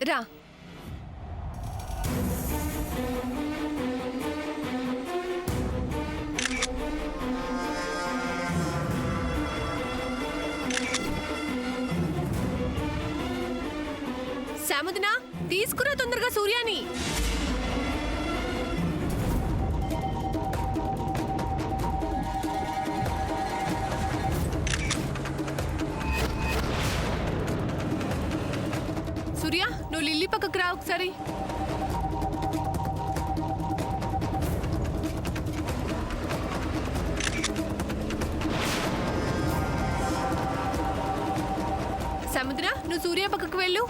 రా. సాముదినా, తీసుకురా తొందరగా సూర్యాని. సూర్య, నువ్వు లిల్లీ పక్కకు రా ఒకసారి. సముద్ర, నువ్వు సూర్య పక్కకు వెళ్ళు.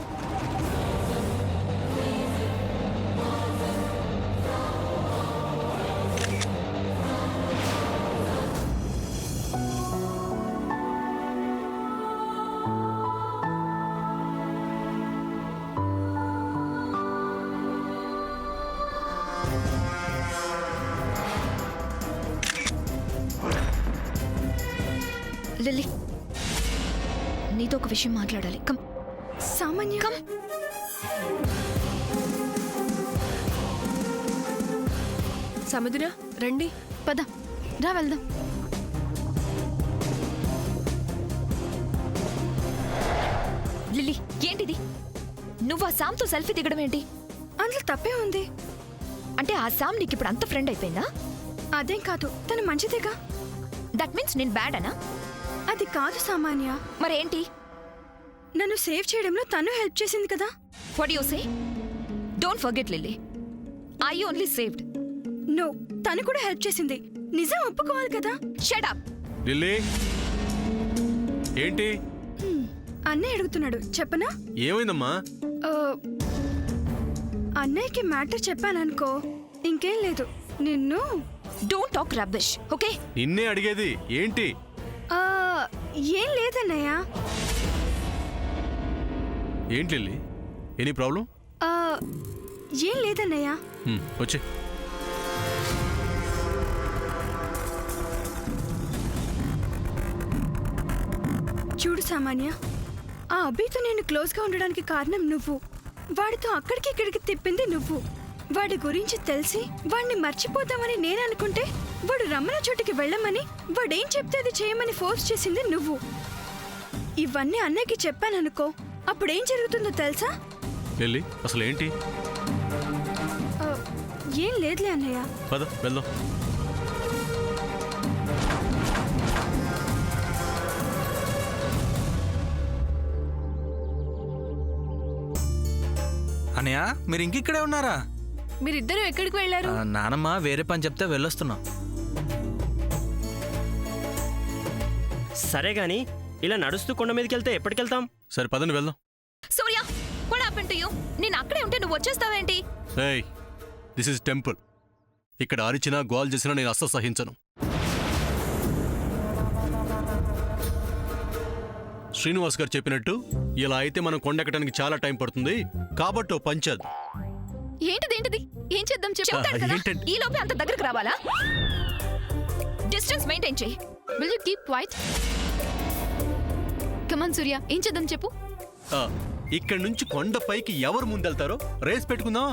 లిల్లీ, నీతో ఒక విషయం మాట్లాడాలి. కమ్. సామాన్య, కమ్. సముద్ర, రండి. పద, రా వెళ్దాం. లిల్లీ, ఏంటిది? నువ్వు ఆ సామ్తో సెల్ఫీ దిగడం ఏంటి? అందులో తప్పే ఉంది. అంటే ఆ సామ్ నీకు ఇప్పుడు అంత ఫ్రెండ్ అయిపోయిందా? అదేం కాదు, తను మంచిదేగా. దట్ మీన్స్ నేను బ్యాడ్ అనా? అది కాదు సామాన్య. మరేంటి? నన్ను సేవ్ చేయడంలో తను హెల్ప్ చేసింది కదా. What you say? Don't forget Lily, I only saved. No, తను కూడా హెల్ప్ చేసింది. నిజం ఒప్పుకోవాలి కదా. Shut up. లిల్లీ, ఏంటి? అన్నయ్య అడుగుతున్నాడు, చెప్పనా? ఏమైందమ్మా? ఆ, అన్నయ్యకి మ్యాటర్ చెప్పాననుకో, ఇంకేం లేదు. నిన్ను డోంట్ టాక్ రబ్బిష్, ఓకే? నిన్నే అడిగేది. ఏంటి? ఆ, ఏం లేదన్నయ్య. ఏంటి లిల్లీ, ఎనీ ప్రాబ్లం? ఆ, ఏం లేదన్నయ్య. వచ్చే. చూడు సామాన్య, ఆ అభితో నేను క్లోజ్గా ఉండడానికి కారణం నువ్వు. వాడితో అక్కడికి ఇక్కడికి తిప్పింది నువ్వు. వాడి గురించి తెలిసి వాడిని మర్చిపోతామని నేను అనుకుంటే, వాడు రమ్మన చోటికి వెళ్ళమని, వాడేం చెప్తే అది చేయమని ఫోర్స్ చేసింది నువ్వు. ఇవన్నీ అన్నయ్యకి చెప్పాననుకో, అప్పుడేం జరుగుతుందో తెలుసా? లిల్లీ, అసలు ఏంటి? ఆ, ఏం లేదులే అన్నయ్య. పద వెళ్దాం. అన్నయ్య, మీరు ఇంకిక్కడే ఉన్నారా? మీరిద్దరూ ఎక్కడికి వెళ్ళారు? నానమ్మ వేరే పని చెప్తే వెళ్ళొస్తున్నాం. సరే గాని ఇలా నడుస్తూ కొండ మీదకి వెళ్తే ఎప్పటికెళ్తాం? సరే పదండి వెళ్దాం. సూర్య, వాట్ హ్యాపెండ్ టు యు? నేను అక్కడే ఉంటే నువ్వు వచ్చేస్తావేంటి? ఏయ్, దిస్ ఇస్ టెంపుల్. ఇక్కడ అరిచినా గోల్ చేసినా నేను అస్సలు సహించను. శ్రీనివాస్ గారు చెప్పినట్టు ఇలా అయితే మనం కొండెక్కడానికి చాలా టైం పడుతుంది. కాబట్టి ఓ పని చేద్దాం. ఏంటిదేంటిది? ఏం చేద్దాం చెప్తాడు కదా. ఏంటండి? ఈ లోపే అంత దగ్గరకు రావాలా? డిస్టెన్స్ మెయింటైన్ చేయి. Will you keep quiet? Come on Surya, ఏం చేద్దాం చెప్పు. ఇక్కడ నుంచి కొండపైకి ఎవరు ముందెళ్తారో రేస్ పెట్టుకుందాం.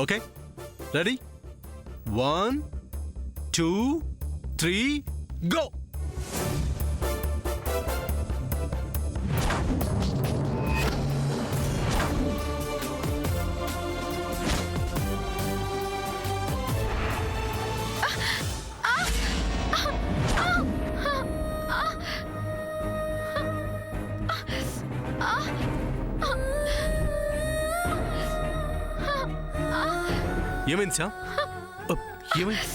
Okay, ready? 1 2 3 గో. ఏమైంది శ్యామ్? ఏమైంది?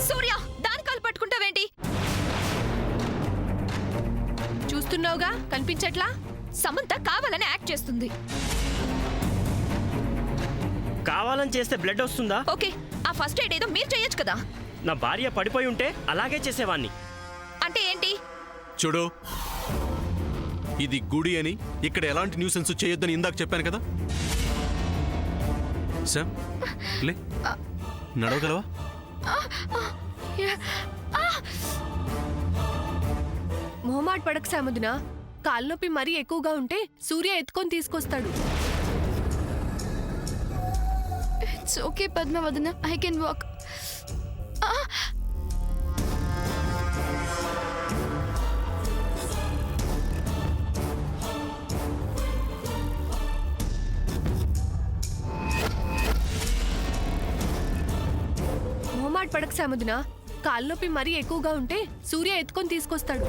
సూర్య, దానికి చూస్తున్నావుగా, కనిపించట్లా? సమంత కావాలని యాక్ట్ చేస్తుంది. కావాలని చేస్తే బ్లడ్ వస్తుందా? ఓకే, ఆ ఫస్ట్ ఎయిడ్ ఏదో మీరు చేయొచ్చు కదా. నా భార్య పడిపోయి ఉంటే అలాగే చేసేవాణ్ణి. అంటే ఏంటి? చూడు, ఇది గుడి అని ఇక్కడ ఎలాంటి న్యూసెన్స్ చేయొద్దని ఇందాక చెప్పాను కదా. శామ్, లే, నడవగలవా? మొహమాట పడక సామదున, కాళ్ళనొప్పి మరీ ఎక్కువగా ఉంటే సూర్య ఎత్తుకొని తీసుకొస్తాడు. It's okay Padma Vadana, I can walk. మొహమాట పడక సామదున, కాళ్ళనొప్పి మరీ ఎక్కువగా ఉంటే సూర్య ఎత్తుకొని తీసుకొస్తాడు.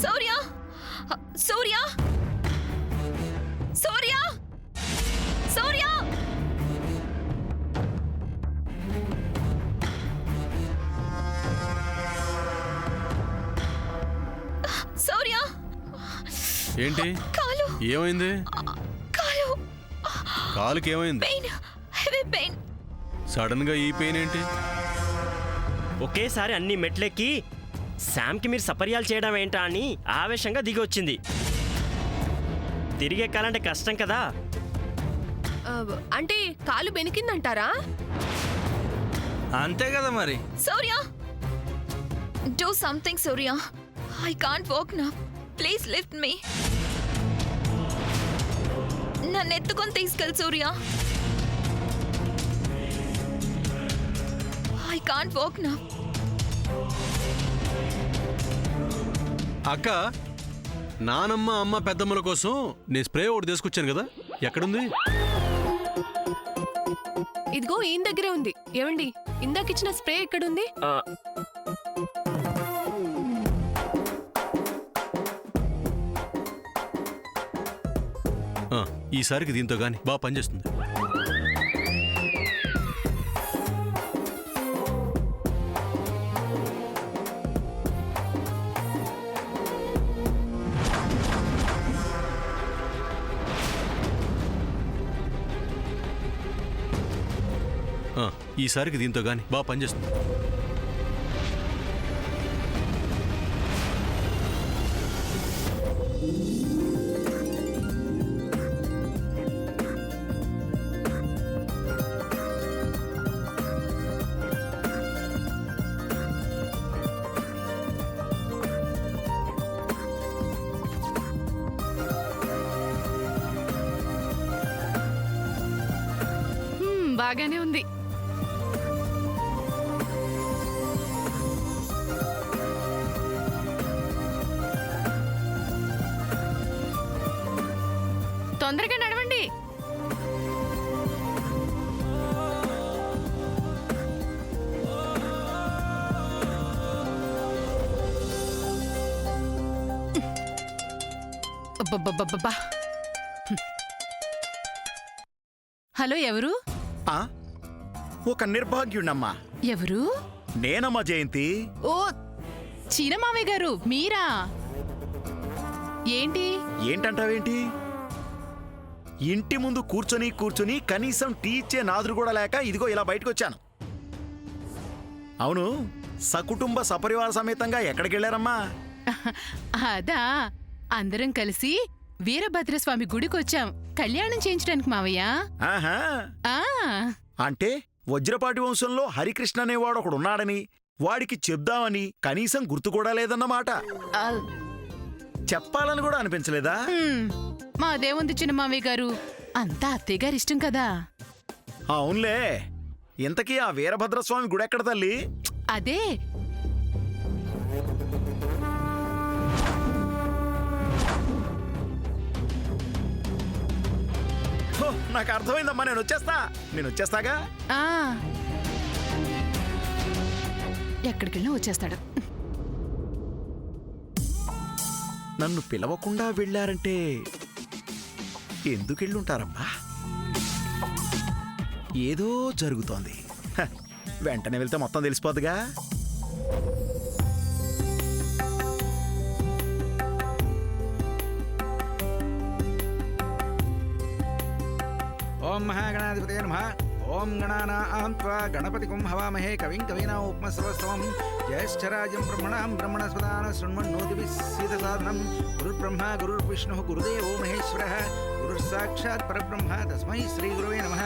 సూర్య, సూర్య, సూర్య, సూర్య. సూర్య, ఏంటి? కాలు, ఏమైంది? కాలు కాలుకి ఏమైంది? Pain, heavy pain. సడన్ గా ఈ పెయిన్ ఏంటి? ఒకేసారి అన్ని మెట్లెక్కి శామ్కి మీరు సపర్యాలు చేయడం ఏంటా అని ఆవేశంగా దిగి వచ్చింది. తిరిగి ఎక్కాలంటే కష్టం కదా. అంటే కాలు బెనికిందంటారా? అంతే కదా మరి. Surya, do something. Surya, I can't walk now. Please lift me. నన్ను ఎత్తుకొని తీసుకెళ్ళి Surya. I can't walk now. అక్క, నానమ్మ అమ్మ పెద్దమ్మల కోసం నేను స్ప్రే ఒకటి తీసుకొచ్చాను కదా, ఎక్కడుంది? ఇదిగో ఈయన దగ్గరే ఉంది. ఏమండి, ఇందాకిచ్చిన స్ప్రే ఎక్కడుంది? ఆ, ఈసారికి దీంతో గాని బాగా పనిచేస్తుంది. ఈసారికి దీంతో గాని బాగా పనిచేస్తుంది. బాగానే ఉంది. తొందరగా నడవండి. అబ్బబ్బబ్బబ్బా. హలో, ఎవరు? ఒక నిర్భాగ్యుణ్ణమ్మా. ఎవరు? నేనమ్మా జయంతి. ఓ, చీనమావయ్య గారు మీరా? ఏంటి? ఏంటంటావేంటి? ఇంటి ముందు కూర్చొని కూర్చొని కనీసం టీ ఇచ్చే నాదురు కూడా లేక ఇదిగో ఇలా బయటకొచ్చాను. అవును, సకుటుంబ సపరివార సమేతంగా ఎక్కడికెళ్ళారమ్మా? అదా, అందరం కలిసి వీరభద్రస్వామి గుడికొచ్చాం కళ్యాణం చేయించడానికి మావయ్య. ఆహా, ఆ అంటే వజ్రపాటి వంశంలో హరికృష్ణ అనేవాడు ఒకడున్నాడని వాడికి చెప్దామని కనీసం గుర్తు కూడా లేదన్నమాట. ఆ, చెప్పాలని కూడా అనిపించలేదా? మాదేముంది చిన్న మావయ్య గారు, అంతా అత్తయ్య గారి ఇష్టం కదా. అవునులే. ఇంతకీ ఆ వీరభద్రస్వామి గుడెక్కడ తల్లి? అదే నాకు అర్థమైందమ్మా, నేను వచ్చేస్తాగా. ఎక్కడికెళ్ళినా వచ్చేస్తాడు. నన్ను పిలవకుండా వెళ్ళారంటే ఎందుకెళ్ళుంటారమ్మా? ఏదో జరుగుతోంది. వెంటనే వెళ్తే మొత్తం తెలిసిపోద్దిగా. ఓం మహాగణాధిపతే నమః. ఓం గణానాం త్వా గణపతిం హవామహే కవిం కవీనాముపమశ్రవస్తవం. జ్యేష్ఠరాజం బ్రహ్మణాం బ్రహ్మణస్పదాన శృణ్వన్నోతిభిः సీదసాదనం. గురుర్బ్రహ్మ గురుర్విష్ణుః గురుదేవో మహేశ్వరः. గురుస్సాక్షాత్ పరబ్రహ్మ తస్మై శ్రీగురవే నమః.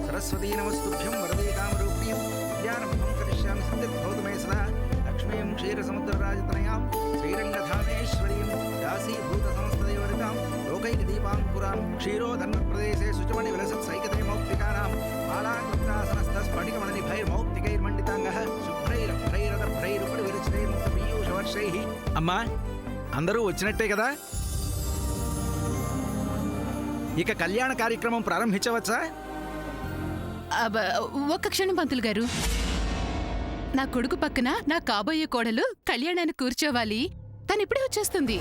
సరస్వతీ నమస్తుభ్యం వరదే కామరూపిణీం విద్యారంభం కరిష్యామి సిద్ధిర్భవతు మే సదా. లక్ష్మీం క్షీరసముద్రరాజతనయాం శ్రీరంగధామేశ్వరీం దాసీభూత సమస్తదేవరితాం లోకైకదీపాం పురాం క్షీరోధన్వప్రదేశే శుచమణి విలసత్ సైకతైమౌక్తికానాం మాలాకృత్రాసనస్తస్ఫటికమణిభైర్మౌక్తికైర్మండితాంగః శుభ్రైరభ్రైరదభ్రైరుపడి విరచితైర్ముక్తపీయూషవర్షైః. అమ్మా అందరూ వచ్చినట్టే కదా, ఇక కళ్యాణ కార్యక్రమం ప్రారంభించవచ్చా? అబ్బ, ఒక్క క్షణం పంతులు గారు. నా కొడుకు పక్కన నా కాబోయే కోడలు కళ్యాణానికి కూర్చోవాలి. తనిప్పుడే వచ్చేస్తుంది.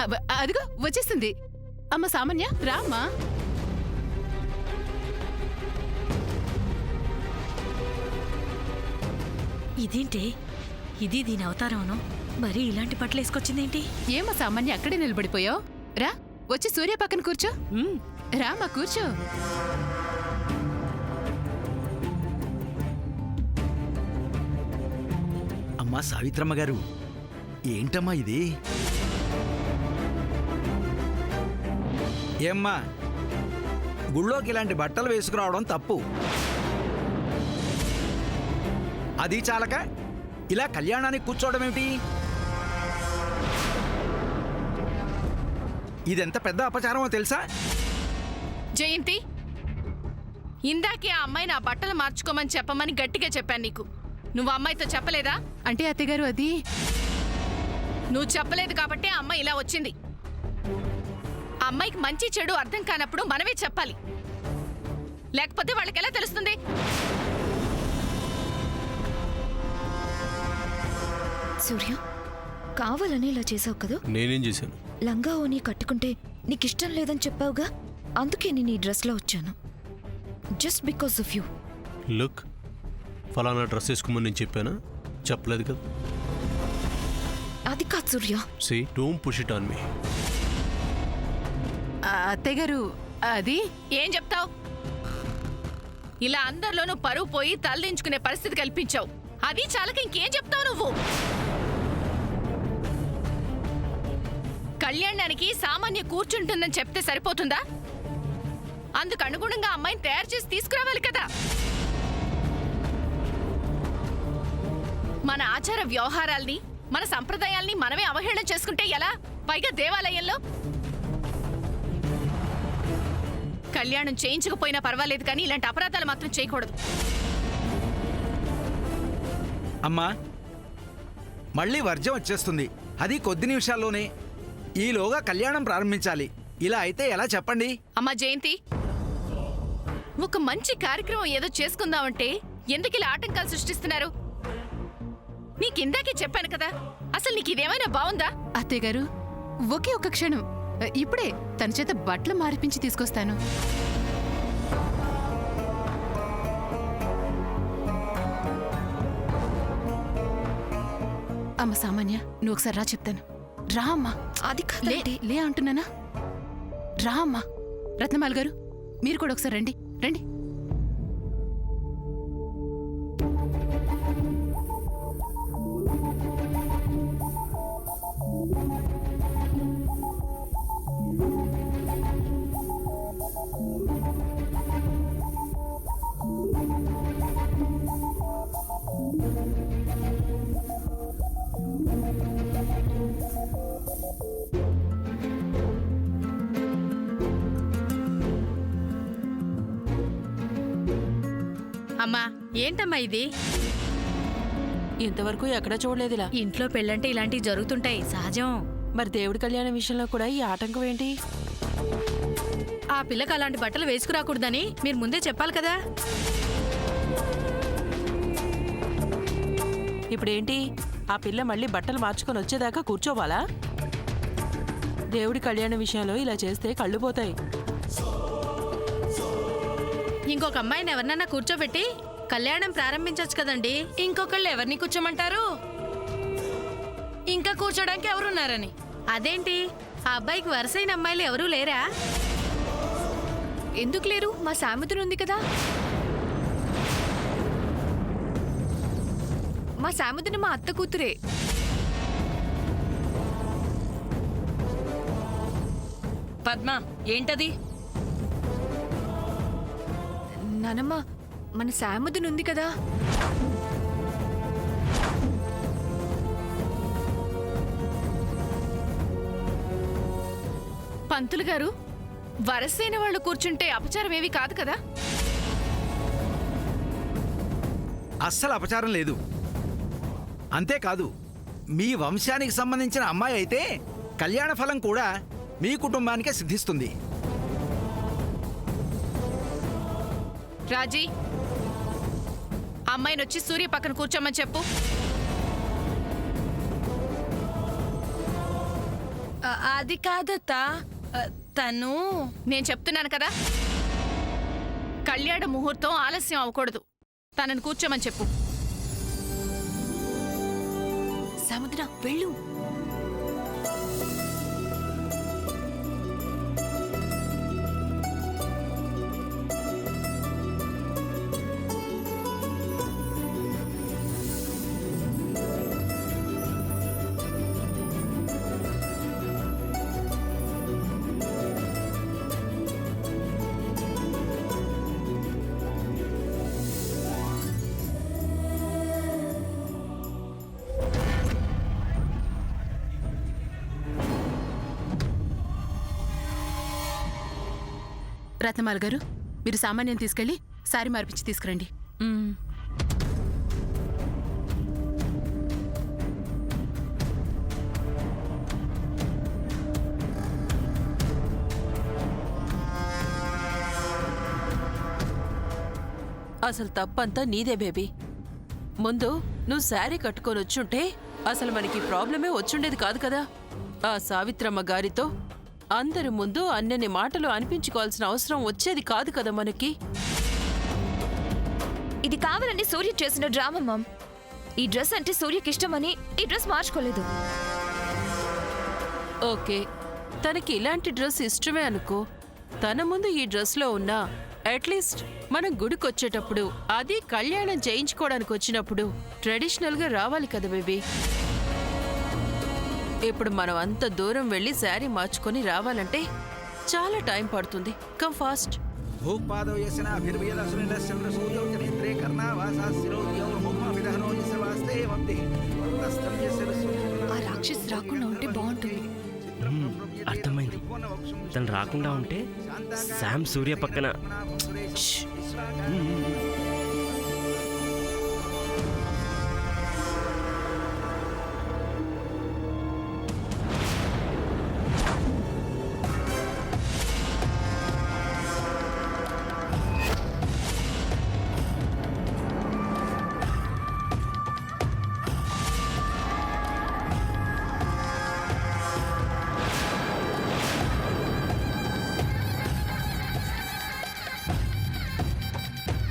అబ్బ, అదిగో వచ్చేస్తుంది. అమ్మ సామాన్య రామ్మా. ఇదేంటి ఇది దీని అవతారమను మరి ఇలాంటి బట్టలు వేసుకొచ్చిందేంటి? ఏమో సామాన్య అక్కడే నిలబడిపోయావు. రా వచ్చి సూర్య పక్కన కూర్చో. రామా కూర్చో. అమ్మా సావిత్రమ్మ గారు, ఏంటమ్మా ఇది? ఏమ్మా గుళ్ళోకి ఇలాంటి బట్టలు వేసుకురావడం తప్పు. అది చాలక ఇలా కళ్యాణానికి కూర్చోవడం ఏమిటి? ఇదెంత పెద్ద అపచారమో తెలుసా? జయంతి, ఇందాకే ఆ అమ్మాయి నా బట్టలు మార్చుకోమని చెప్పమని గట్టిగా చెప్పాను నీకు. నువ్వు అమ్మాయితో చెప్పలేదా? అంటే అత్తగారు అది నువ్వు చెప్పలేదు కాబట్టి ఆ అమ్మాయి ఇలా వచ్చింది. ఆ అమ్మాయికి మంచి చెడు అర్థం కానప్పుడు మనమే చెప్పాలి, లేకపోతే వాళ్ళకి ఎలా తెలుస్తుంది? సూర్య, కావాలని ఇలా చేసావు కదా? నేనేం చేశాను? లంగా ఓని కట్టుకుంటే నీకిష్టం లేదని చెప్పావుగా, అందుకే నేను ఈ డ్రెస్లో వచ్చాను. Just because of you. Look, ఫలానా డ్రెస్ వేసుకోమని నేను చెప్పానా? చెప్పలేదు కదా. అది కాదు Surya. See don't push it on me. అత్తగారు అది ఏం చెప్తావు? ఇలా అందరిలోనూ పరువు పోయి తలదించుకునే పరిస్థితి కల్పించావు. అది చాలక ఇంకేం చెప్తావు నువ్వు? కళ్యాణానికి సామాన్య కూర్చుంటుందని చెప్తే సరిపోతుందా? అందుకు అనుగుణంగా అమ్మాయిని తయారు చేసి తీసుకురావాలి కదా. మన ఆచార వ్యవహారాల్ని, మన సంప్రదాయాల్ని మనమే అవహేళన చేసుకుంటే ఎలా? పైగా దేవాలయంలో. కళ్యాణం చేయించకపోయినా పర్వాలేదు కానీ ఇలాంటి అపరాధాలు మాత్రం చేయకూడదు. అమ్మా మళ్ళీ వర్జం వచ్చేస్తుంది, అది కొద్ది నిమిషాల్లోనే. ఈలోగా కళ్యాణం ప్రారంభించాలి. ఇలా అయితే ఎలా చెప్పండి? అమ్మా జయంతి, ఒక మంచి కార్యక్రమం ఏదో చేసుకుందామంటే ఎందుకు ఇలా ఆటంకాలు సృష్టిస్తున్నారు? నీకిందాకే చెప్పాను కదా, అసలు నీకు ఇదేమైనా బాగుందా? అత్తయ్య గారు ఒకే ఒక క్షణం, ఇప్పుడే తన చేత బట్టలు మారిపించి తీసుకొస్తాను. అమ్మ సామాన్య, నువ్వు ఒకసారి రా చెప్తాను. రా అమ్మా. అది కాదంటే లే అంటున్నానా? రా అమ్మా. రత్నమాల గారు మీరు కూడా ఒకసారి రండి. రండి. అమ్మా ఏంటమ్మా ఇది? ఇంతవరకు ఎక్కడా చూడలేదులా. ఇంట్లో పెళ్ళంటే ఇలాంటివి జరుగుతుంటాయి, సహజం. మరి దేవుడి కళ్యాణం విషయంలో కూడా ఈ ఆటంకం ఏంటి? ఆ పిల్లకి అలాంటి బట్టలు వేసుకురాకూడదని మీరు ముందే చెప్పాలి కదా. ఇప్పుడేంటి, ఆ పిల్ల మళ్ళీ బట్టలు మార్చుకొని వచ్చేదాకా కూర్చోవాలా? దేవుడి కళ్యాణ విషయంలో ఇలా చేస్తే కళ్ళు పోతాయి. ఇంకొక అమ్మాయిని ఎవరినైనా కూర్చోబెట్టి కళ్యాణం ప్రారంభించవచ్చు కదండి. ఇంకొకళ్ళు ఎవరిని కూర్చోమంటారు? ఇంకా కూర్చోడానికి ఎవరున్నారని. అదేంటి, ఆ అబ్బాయికి వరుసైన అమ్మాయిలు ఎవరూ లేరా? ఎందుకు లేరు? మా సామెతను ఉంది కదా. మా సామెతను మా అత్త కూతురే. పద్మ, ఏంటది? నానమ్మ, మన సామెతను ఉంది కదా. పంతులు గారు, వరసైన వాళ్ళు కూర్చుంటే అపచారం ఏవి కాదు కదా? అస్సలు అపచారం లేదు. అంతేకాదు, మీ వంశానికి సంబంధించిన అమ్మాయి అయితే కళ్యాణ ఫలం కూడా మీ కుటుంబానికే సిద్ధిస్తుంది. రాజీ, అమ్మాయిని వచ్చి సూర్య పక్కన కూర్చోమని చెప్పు. అది కాదత్తా, తను. నేను చెప్తున్నాను కదా, కళ్యాణ ముహూర్తం ఆలస్యం అవ్వకూడదు. తనని కూర్చోమని చెప్పు. సముద్ర, వెళ్ళు. రత్నమాల గారు, మీరు సామాన్యం తీసుకెళ్ళి సారీ మార్పించి తీసుకురండి. అసలు తప్పంతా నీదే బేబీ. ముందు నువ్వు శారీ కట్టుకొని వచ్చుంటే అసలు మనకి ప్రాబ్లమే వచ్చుండేది కాదు కదా. ఆ సావిత్రమ్మ గారితో అందరి ముందు అన్నన్ని మాటలు అనిపించుకోవాల్సిన అవసరం వచ్చేది కాదు కదా మనకి. ఇది కావాలని సూర్య చేసిన డ్రామా మామ్. ఈ డ్రెస్ అంటే సూర్యకి ఇష్టమని ఈ డ్రెస్ మార్చుకోలేదు. ఓకే, తనకి ఇలాంటి డ్రెస్ ఇష్టమే అనుకో. తన ముందు ఈ డ్రెస్లో ఉన్నా అట్లీస్ట్ మనం గుడికొచ్చేటప్పుడు, అది కళ్యాణం చేయించుకోవడానికి వచ్చినప్పుడు ట్రెడిషనల్గా రావాలి కదా బేబీ. ఇప్పుడు మనం అంత దూరం వెళ్ళి శారీ మార్చుకొని రావాలంటే చాలా టైం పడుతుంది. Come fast. ఆ రాక్షసి రాకుండా ఉంటే బాగుంటుంది. అర్థమైంది. తను రాకుండా ఉంటే శామ్ సూర్య పక్కన.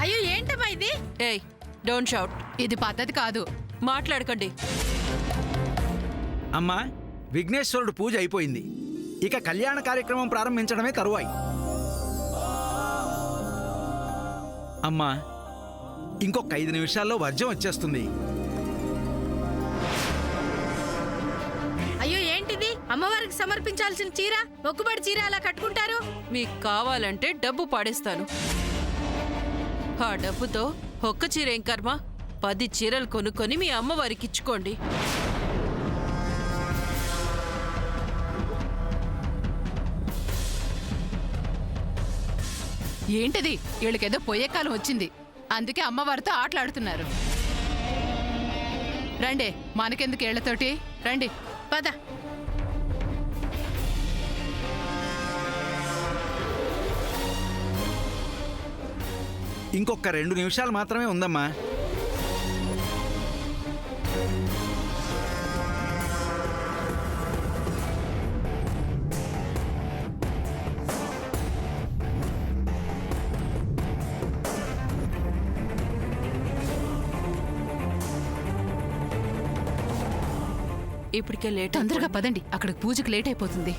అయ్యో, ఏంటమ్మా ఇది? ఏయ్, డోంట్ షౌట్. ఇది పద్ధతి కాదు. మాట్లాడకండి. అమ్మా, విఘ్నేశ్వరుడు పూజ అయిపోయింది. ఇక కళ్యాణ కార్యక్రమం ప్రారంభించడమే తరువాయి. అమ్మా, ఇంకొక 5 నిమిషాల్లో వర్జం వచ్చేస్తుంది. అయ్యో, ఏంటిది? అమ్మవారికి సమర్పించాల్సిన చీర, మొక్కుబడి చీర అలా కట్టుకుంటారు? మీకు కావాలంటే డబ్బు పాడేస్తాను. ఆ డబ్బుతో ఒక్క చీర ఏం కర్మ, 10 చీరలు కొనుక్కొని మీ అమ్మవారికి ఇచ్చుకోండి. ఏంటిది? వీళ్ళకేదో పోయే కాలం వచ్చింది, అందుకే అమ్మవారితో ఆటలాడుతున్నారు. రండి, మనకెందుకు ఏళ్లతోటి, రండి. పద. ఇంకొక 2 నిమిషాలు మాత్రమే ఉందమ్మా. ఇప్పటికే లేట్ తొందరగా పదండి, అక్కడికి పూజకి లేట్ అయిపోతుంది.